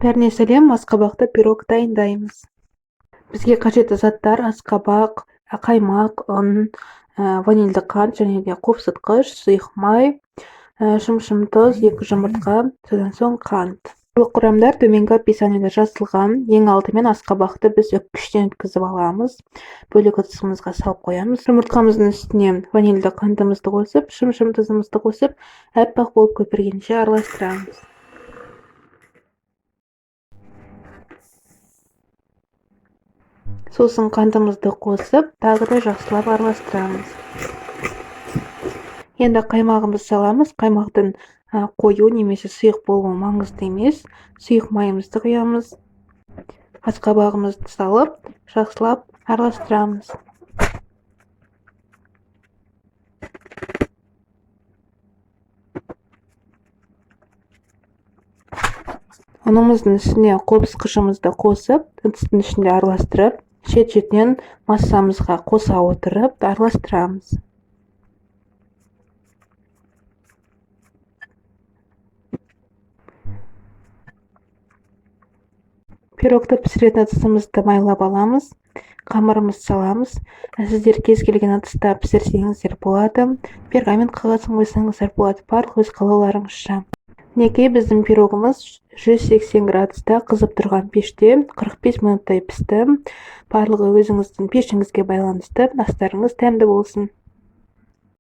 Бәріне сәлем, асқабақты пирог дайындаймыз. Бізге қажетті заттар асқабақ, қаймақ, ұн, ванильді қант және де қопсытқыш, сұйық май, шымшым тұз, 2 жұмыртқа, содан соң қант. Барлық құрамдар төменгі описаниеда жазылған. Ең алдымен асқабақты біз үккіштен өткізіп аламыз. Бөлек ыдысымызға салып қоямыз. Жұмыртқамыздың үстіне ванильді қантымызды қосып, шымшым тұзымызды қосып, аппақ болып көпіргенше араластырамыз. Сосын қантымызды қосып, тағы да жақсылап араластырамыз. Енді қаймағымызды саламыз. Қаймақтың қою немесе сұйық болуы маңызды емес. Сұйық майымызды құямыз. Асқабағымызды салып, жақсылап араластырамыз. Ұнымыздың үстіне қопсытқышымызды қосып, ыдыстың ішінде араластырып, шет-шетінен массамызға қоса отырып араластырамыз. Пирогты пісіретін ыдысымызды майлап аламыз, қамырымызды саламыз. Сіздер кез келген ыдыста пісірсеңіздер болады. Пергамент қағазын қойсаңыздар болады, барлық өз қалауларыңызша. Мінекей біздің пирогымыз 180 градуста қызып тұрған пеште 45 минуттай пісті. Барлығы өзіңіздің пешіңізге байланысты. Астарыңыз дәмді болсын.